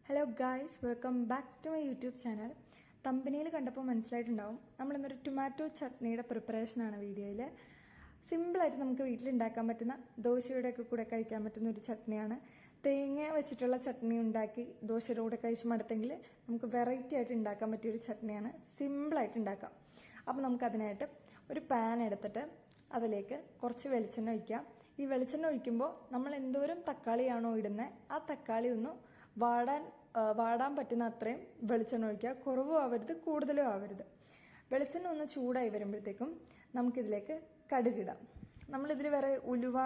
Hello guys, welcome back to my YouTube channel. തമ്പനിയിൽ കണ്ടപ്പോൾ മനസ്സിലായിട്ടുണ്ടാവും നമ്മളിന്നൊരു ടൊമാറ്റോ ചട്നിയുടെ പ്രിപ്പറേഷനാണ് വീഡിയോയിൽ. സിമ്പിളായിട്ട് നമുക്ക് വീട്ടിലുണ്ടാക്കാൻ പറ്റുന്ന ദോശയുടെയൊക്കെ കൂടെ കഴിക്കാൻ പറ്റുന്ന ഒരു ചട്നിയാണ്. തേങ്ങ വെച്ചിട്ടുള്ള ചട്നി ഉണ്ടാക്കി ദോശയുടെ കൂടെ കഴിച്ച് മടുത്തെങ്കിൽ നമുക്ക് വെറൈറ്റി ആയിട്ട് ഉണ്ടാക്കാൻ പറ്റിയൊരു ചട്നിയാണ്. സിമ്പിളായിട്ട് ഉണ്ടാക്കാം. അപ്പോൾ നമുക്കതിനായിട്ട് ഒരു പാൻ എടുത്തിട്ട് അതിലേക്ക് കുറച്ച് വെളിച്ചെണ്ണ ഒഴിക്കാം. ഈ വെളിച്ചെണ്ണ ഒഴിക്കുമ്പോൾ നമ്മൾ എന്തോരം തക്കാളിയാണോ ഇടുന്നത് ആ തക്കാളി ഒന്ന് വാടാൻ പറ്റുന്ന അത്രയും വെളിച്ചെണ്ണ ഒഴിക്കുക. കുറവും ആവരുത്, കൂടുതലും ആവരുത്. വെളിച്ചെണ്ണ ഒന്ന് ചൂടായി വരുമ്പോഴത്തേക്കും നമുക്കിതിലേക്ക് കടുകിടാം. നമ്മളിതിൽ വേറെ ഉലുവ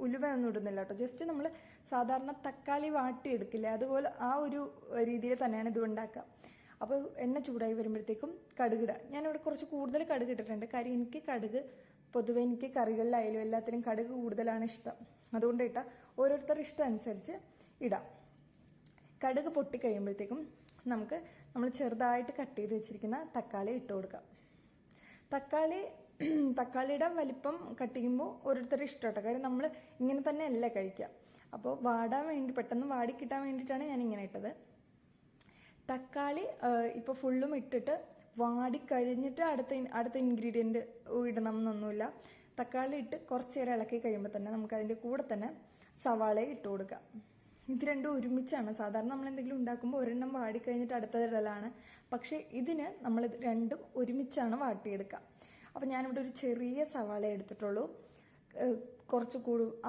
ഒന്നും ഇടുന്നില്ല കേട്ടോ. ജസ്റ്റ് നമ്മൾ സാധാരണ തക്കാളി വാട്ടിയെടുക്കില്ലേ, അതുപോലെ ആ ഒരു രീതിയിൽ തന്നെയാണ് ഇത് ഉണ്ടാക്കുക. അപ്പോൾ എണ്ണ ചൂടായി വരുമ്പോഴത്തേക്കും കടുകിടുക. ഞാനിവിടെ കുറച്ച് കൂടുതൽ കടുക് ഇട്ടിട്ടുണ്ട്. കാര്യം പൊതുവെ എനിക്ക് കറികളിലായാലും എല്ലാത്തിലും കടുക് കൂടുതലാണ് ഇഷ്ടം. അതുകൊണ്ട് ഇട്ടാൽ ഓരോരുത്തരുടെ ഇഷ്ടം അനുസരിച്ച് ഇടാം. കടുക് പൊട്ടിക്കഴിയുമ്പോഴത്തേക്കും നമ്മൾ ചെറുതായിട്ട് കട്ട് ചെയ്ത് വെച്ചിരിക്കുന്ന തക്കാളി ഇട്ട് കൊടുക്കാം. തക്കാളിയുടെ വലിപ്പം കട്ട് ചെയ്യുമ്പോൾ ഓരോരുത്തരുടെ ഇഷ്ടം കേട്ടോ. കാര്യം നമ്മൾ ഇങ്ങനെ തന്നെ അല്ല കഴിക്കുക. അപ്പോൾ പെട്ടെന്ന് വാടിക്കിട്ടാൻ വേണ്ടിയിട്ടാണ് ഞാൻ ഇങ്ങനെ ഇട്ടത്. തക്കാളി ഇപ്പോൾ ഫുള്ളും ഇട്ടിട്ട് വാടിക്കഴിഞ്ഞിട്ട് അടുത്ത ഇൻഗ്രീഡിയൻറ്റ് ഇടണം എന്നൊന്നുമില്ല. തക്കാളി ഇട്ട് കുറച്ച് നേരം ഇളക്കി കഴിയുമ്പോൾ തന്നെ നമുക്ക് അതിൻ്റെ കൂടെ തന്നെ സവാള ഇട്ട് കൊടുക്കാം. ഇത് രണ്ടും ഒരുമിച്ചാണ്. സാധാരണ നമ്മൾ എന്തെങ്കിലും ഉണ്ടാക്കുമ്പോൾ ഒരെണ്ണം വാടിക്കഴിഞ്ഞിട്ട് അടുത്തതിടലാണ്. പക്ഷേ ഇതിന് നമ്മൾ രണ്ടും ഒരുമിച്ചാണ് വാട്ടിയെടുക്കുക. അപ്പോൾ ഞാനിവിടെ ഒരു ചെറിയ സവാള എടുത്തിട്ടുള്ളൂ. കുറച്ച്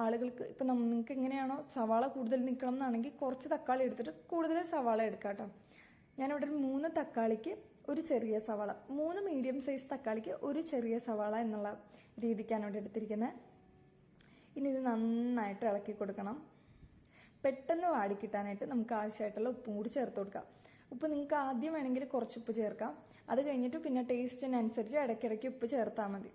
ആളുകൾക്ക് ഇപ്പം നിങ്ങൾക്ക് എങ്ങനെയാണോ സവാള കൂടുതൽ നിൽക്കണം എന്നാണെങ്കിൽ കുറച്ച് തക്കാളി എടുത്തിട്ട് കൂടുതൽ സവാള എടുക്കാം കേട്ടോ. ഞാനിവിടെ ഒരു 3 തക്കാളിക്ക് ഒരു ചെറിയ സവാള, 3 മീഡിയം സൈസ് തക്കാളിക്ക് ഒരു ചെറിയ സവാള എന്നുള്ള രീതിക്കാണ് ഇവിടെ എടുത്തിരിക്കുന്നത്. ഇനി ഇത് നന്നായിട്ട് ഇളക്കി കൊടുക്കണം. പെട്ടെന്ന് വാടിക്കിട്ടാനായിട്ട് നമുക്ക് ആവശ്യമായിട്ടുള്ള ഉപ്പും കൂടി ചേർത്ത് കൊടുക്കാം. ഉപ്പ് നിങ്ങൾക്ക് ആദ്യം വേണമെങ്കിൽ കുറച്ച് ഉപ്പ് ചേർക്കാം. അത് കഴിഞ്ഞിട്ട് പിന്നെ ടേസ്റ്റിനനുസരിച്ച് ഇടയ്ക്കിടയ്ക്ക് ഉപ്പ് ചേർത്താൽ മതി.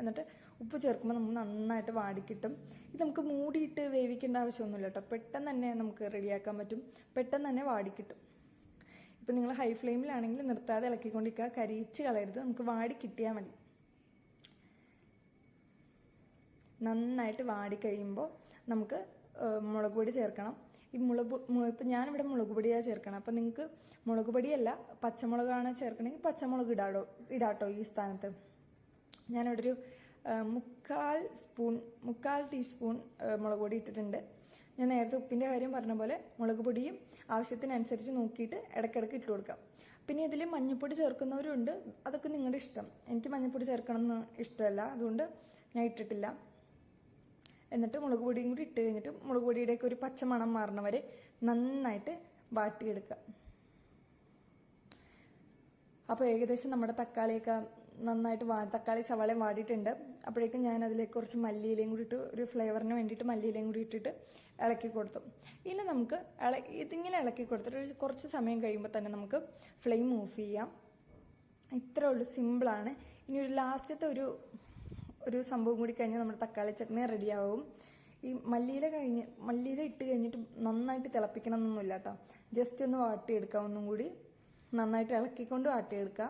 എന്നിട്ട് ഉപ്പ് ചേർക്കുമ്പോൾ നമുക്ക് നന്നായിട്ട് വാടിക്കിട്ടും. ഇത് നമുക്ക് മൂടിയിട്ട് വേവിക്കേണ്ട ആവശ്യമൊന്നുമില്ല കേട്ടോ. പെട്ടെന്ന് തന്നെ നമുക്ക് റെഡിയാക്കാൻ പറ്റും. പെട്ടെന്ന് തന്നെ വാടിക്കിട്ടും. ഇപ്പം നിങ്ങൾ ഹൈ ഫ്ലെയിമിലാണെങ്കിൽ നിർത്താതെ ഇളക്കിക്കൊണ്ടിരിക്കുക. കരിയിച്ച് കളയരുത്. നമുക്ക് വാടിക്കിട്ടിയാൽ മതി. നന്നായിട്ട് വാടിക്കഴിയുമ്പോൾ നമുക്ക് മുളക് പൊടി ചേർക്കണം. ഇപ്പം ഞാനിവിടെ മുളക് പൊടിയാണ് ചേർക്കണം. അപ്പം നിങ്ങൾക്ക് മുളക് പൊടിയല്ല പച്ചമുളകാണ് ചേർക്കണമെങ്കിൽ പച്ചമുളക് ഇടാട്ടോ ഈ സ്ഥാനത്ത്. ഞാനിവിടെ ഒരു 1/4 ടീസ്പൂൺ മുളക് പൊടി ഇട്ടിട്ടുണ്ട്. ഞാൻ നേരത്തെ ഉപ്പിൻ്റെ കാര്യം പറഞ്ഞ പോലെ മുളക് പൊടിയും ആവശ്യത്തിനനുസരിച്ച് നോക്കിയിട്ട് ഇടയ്ക്കിടയ്ക്ക് ഇട്ട് കൊടുക്കാം. പിന്നെ ഇതിൽ മഞ്ഞൾപ്പൊടി ചേർക്കുന്നവരുണ്ട്. അതൊക്കെ നിങ്ങളുടെ ഇഷ്ടം. എനിക്ക് മഞ്ഞൾപ്പൊടി ചേർക്കണം എന്ന് ഇഷ്ടമല്ല, അതുകൊണ്ട് ഞാൻ ഇട്ടിട്ടില്ല. എന്നിട്ട് മുളക് പൊടിയും കൂടി ഇട്ട് കഴിഞ്ഞിട്ട് മുളക് പൊടിയുടെയൊക്കെ ഒരു പച്ചമണം മാറണ വരെ നന്നായിട്ട് വാട്ടിയെടുക്കുക. അപ്പോൾ ഏകദേശം നമ്മുടെ തക്കാളിയൊക്കെ നന്നായിട്ട് തക്കാളി സവാളയും വാടിയിട്ടുണ്ട്. അപ്പോഴേക്കും ഞാൻ അതിലേക്ക് കുറച്ച് മല്ലിയിലയും കൂടി ഇട്ട്, ഒരു ഫ്ലേവറിന് വേണ്ടിയിട്ട് മല്ലിയിലയും കൂടി ഇട്ടിട്ട് ഇളക്കി കൊടുത്തു. ഇനി നമുക്ക് ഇതിങ്ങനെ ഇളക്കി കൊടുത്തിട്ട് കുറച്ച് സമയം കഴിയുമ്പോൾ തന്നെ നമുക്ക് ഫ്ലെയിം ഓഫ് ചെയ്യാം. ഇത്രേ ഉള്ളൂ, സിമ്പിളാണ്. ഇനി ഒരു ലാസ്റ്റത്തെ ഒരു സംഭവം കൂടി കഴിഞ്ഞാൽ നമ്മുടെ തക്കാളി ചട്നി റെഡിയാവും. ഈ മല്ലിയില ഇട്ട് കഴിഞ്ഞിട്ട് നന്നായിട്ട് തിളപ്പിക്കണം എന്നൊന്നുമില്ല കേട്ടോ. ജസ്റ്റ് ഒന്ന് വാട്ടിയെടുക്കുക. ഒന്നും കൂടി നന്നായിട്ട് ഇളക്കിക്കൊണ്ട് വാട്ടിയെടുക്കുക.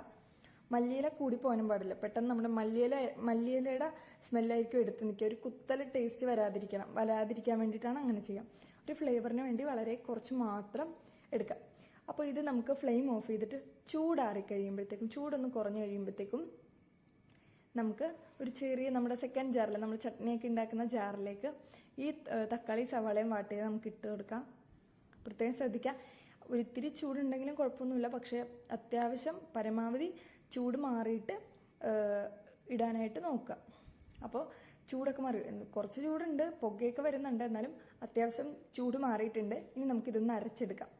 മല്ലിയില കൂടി പോകാനും പാടില്ല. പെട്ടെന്ന് നമ്മുടെ മല്ലിയിലയുടെ സ്മെല്ലായിരിക്കും എടുത്ത് നിൽക്കുക. ഒരു കുത്തൽ ടേസ്റ്റ് വരാതിരിക്കാൻ വേണ്ടിയിട്ടാണ് അങ്ങനെ ചെയ്യാം. ഒരു ഫ്ലേവറിന് വേണ്ടി വളരെ കുറച്ച് മാത്രം എടുക്കാം. അപ്പോൾ ഇത് നമുക്ക് ഫ്ലെയിം ഓഫ് ചെയ്തിട്ട് ചൂടൊന്ന് കുറഞ്ഞു കഴിയുമ്പോഴത്തേക്കും നമുക്ക് ഒരു ചെറിയ നമ്മുടെ സെക്കൻഡ് ജാറിൽ നമ്മൾ ചട്നിയൊക്കെ ഉണ്ടാക്കുന്ന ജാറിലേക്ക് ഈ തക്കാളി സവാളയും വാട്ടിയത് നമുക്ക് ഇട്ട് കൊടുക്കാം. പ്രത്യേകം ശ്രദ്ധിക്കാം. ഒരിത്തിരി ചൂടുണ്ടെങ്കിലും കുഴപ്പമൊന്നുമില്ല. പക്ഷേ അത്യാവശ്യം പരമാവധി ചൂട് മാറിയിട്ട് ഇടാനായിട്ട് നോക്കുക. അപ്പോൾ ചൂടൊക്കെ മാറി, കുറച്ച് ചൂടുണ്ട്, പുകയൊക്കെ വരുന്നുണ്ട്, എന്നാലും അത്യാവശ്യം ചൂട് മാറിയിട്ടുണ്ട്. ഇനി നമുക്കിതൊന്ന് അരച്ചെടുക്കാം.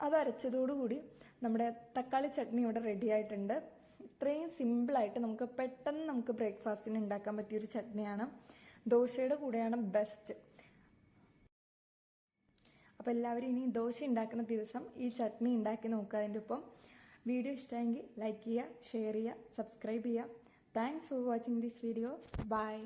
അത് അരച്ചതോടുകൂടി നമ്മുടെ തക്കാളി ചട്നി ഇവിടെ റെഡി ആയിട്ടുണ്ട്. ഇത്രയും സിമ്പിളായിട്ട് പെട്ടെന്ന് ബ്രേക്ക്ഫാസ്റ്റിന് ഉണ്ടാക്കാൻ പറ്റിയൊരു ചട്നിയാണ്. ദോശയുടെ കൂടെയാണ് ബെസ്റ്റ്. അപ്പോൾ എല്ലാവരും ഇനി ദോശ ഉണ്ടാക്കുന്ന ദിവസം ഈ ചട്നി ഉണ്ടാക്കി നോക്കുക. അതിൻ്റെ ഒപ്പം വീഡിയോ ഇഷ്ടമെങ്കിൽ ലൈക്ക് ചെയ്യുക, ഷെയർ ചെയ്യുക, സബ്സ്ക്രൈബ് ചെയ്യുക. Thanks for watching this video. By.